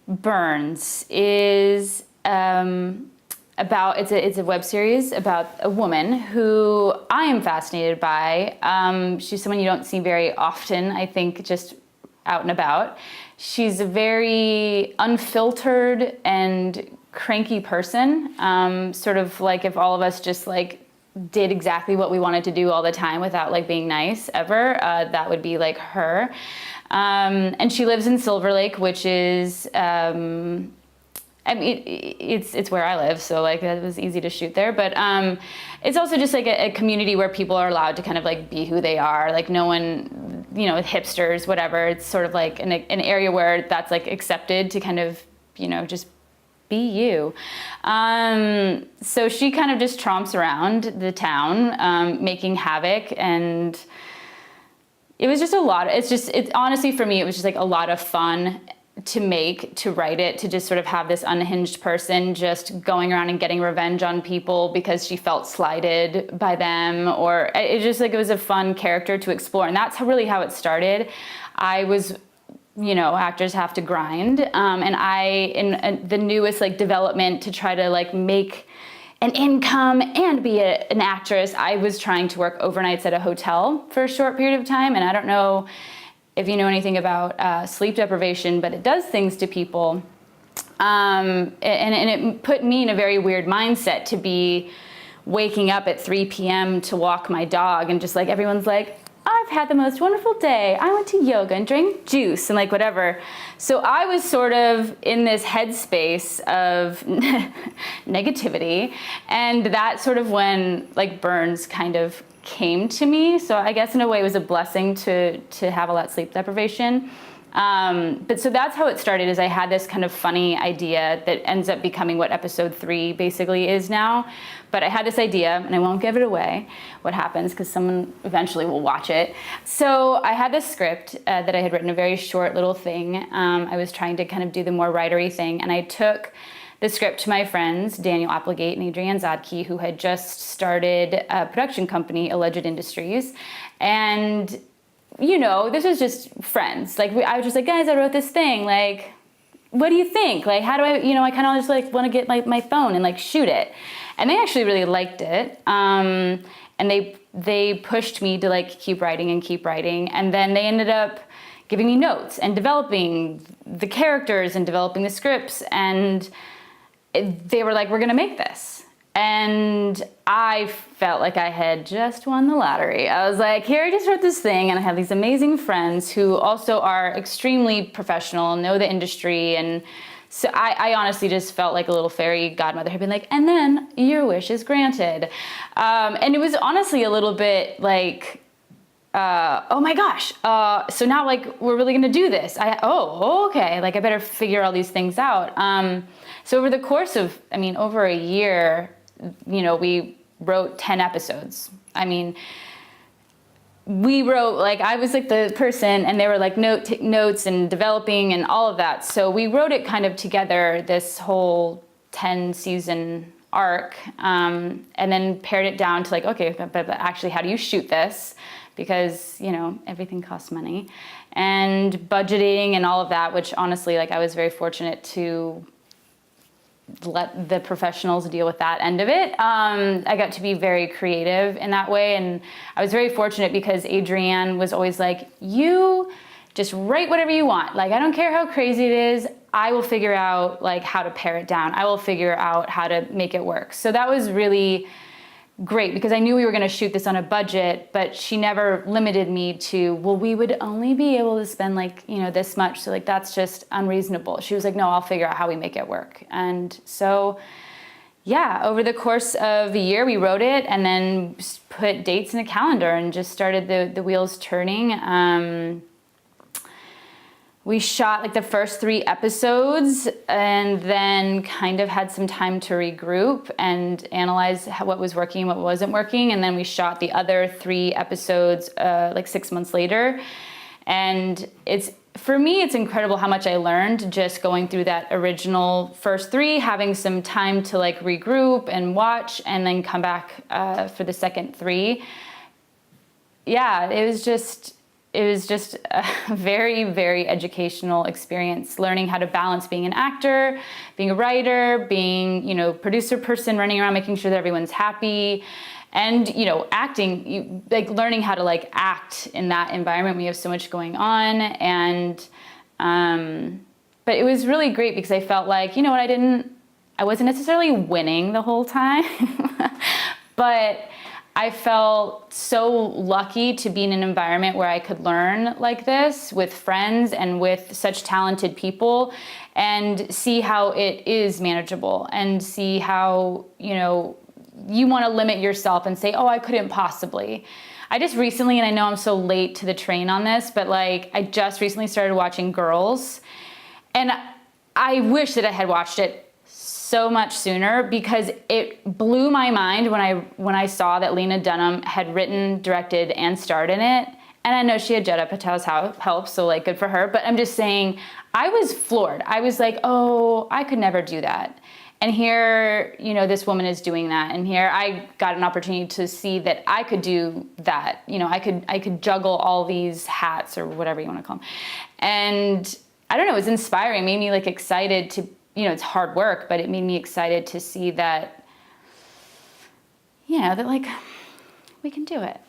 Burns is about, it's a web series about a woman who I am fascinated by. She's someone you don't see very often, I think, just out and about. She's a very unfiltered and cranky person, sort of like if all of us just like did exactly what we wanted to do all the time without like being nice ever, that would be like her. And she lives in Silver Lake, which is, I mean, it's where I live, so like it was easy to shoot there. But it's also just like a community where people are allowed to kind of like be who they are. Like no one, you know, hipsters, whatever. It's sort of like an area where that's like accepted to kind of, you know, just be you. So she kind of just tromps around the town, making havoc, and it was just a lot. It's honestly for me, it was just like a lot of fun to make, to write it, to just sort of have this unhinged person just going around and getting revenge on people because she felt slighted by them, or it just like, it was a fun character to explore. And that's really how it started. I was, you know, actors have to grind. And I, in the newest like development to try to like make an income and be an actress, I was trying to work overnights at a hotel for a short period of time. And I don't know if you know anything about sleep deprivation, but it does things to people. And it put me in a very weird mindset to be waking up at 3 p.m. to walk my dog, and just like everyone's like, I've had the most wonderful day. I went to yoga and drank juice and like whatever. So I was sort of in this headspace of negativity. And that's sort of when like Burns kind of came to me. So I guess in a way it was a blessing to have all that sleep deprivation. But so that's how it started, is I had this kind of funny idea that ends up becoming what episode 3 basically is now. But I had this idea, and I won't give it away what happens because someone eventually will watch it. So I had this script that I had written, a very short little thing. I was trying to kind of do the more writery thing, and I took the script to my friends, Daniel Applegate and Adrienne Zadke, who had just started a production company, Alleged Industries. And, you know, this was just friends. Like, I was just like, guys, I wrote this thing. Like, what do you think? Like, how do I, you know, I kind of just like want to get my phone and like shoot it. And they actually really liked it. And they pushed me to like keep writing. And then they ended up giving me notes and developing the characters and developing the scripts. And they were like, we're gonna make this. And I felt like I had just won the lottery. I was like, here, I just wrote this thing, and I have these amazing friends who also are extremely professional, know the industry. And so I honestly just felt like a little fairy godmother had been like, and then your wish is granted. And it was honestly a little bit like, oh my gosh, so now like we're really gonna do this. Okay, like I better figure all these things out. So over the course of, I mean, over a year, you know, we wrote 10 episodes. I mean, we wrote, like, I was like the person, and they were like notes and developing and all of that. So we wrote it kind of together, this whole 10 season arc, and then pared it down to like, okay, but actually, how do you shoot this? Because, you know, everything costs money, and budgeting and all of that, which honestly, like, I was very fortunate to let the professionals deal with that end of it. I got to be very creative in that way, and I was very fortunate because Adrienne was always like, you just write whatever you want. Like, I don't care how crazy it is. I will figure out like how to pare it down. I will figure out how to make it work. So that was really great because I knew we were going to shoot this on a budget, but she never limited me to, well, we would only be able to spend like, you know, this much. So like, that's just unreasonable. She was like, no, I'll figure out how we make it work. And so, yeah, over the course of a year, we wrote it and then put dates in a calendar and just started the wheels turning. We shot like the first 3 episodes and then kind of had some time to regroup and analyze what was working and what wasn't working. And then we shot the other 3 episodes like 6 months later. And for me, it's incredible how much I learned just going through that original first 3, having some time to like regroup and watch and then come back for the second 3. Yeah, it was just it was just a very, very educational experience, learning how to balance being an actor, being a writer, being, you know, producer person, running around making sure that everyone's happy, and, you know, acting, like learning how to like act in that environment when you have so much going on. And but it was really great because I felt like, you know what, I wasn't necessarily winning the whole time, but I felt so lucky to be in an environment where I could learn like this with friends and with such talented people, and see how it is manageable, and see how, you know, you want to limit yourself and say, oh, I couldn't possibly. I just recently, and I know I'm so late to the train on this, but like I just recently started watching Girls, and I wish that I had watched it so much sooner, because it blew my mind when I saw that Lena Dunham had written, directed, and starred in it. And I know she had Judd Apatow's help, so like good for her. But I'm just saying, I was floored. I was like, oh, I could never do that. And here, you know, this woman is doing that. And here I got an opportunity to see that I could do that. You know, I could juggle all these hats, or whatever you want to call them. And I don't know, it was inspiring. It made me like excited to, you know, it's hard work, but it made me excited to see that, you know, that like we can do it.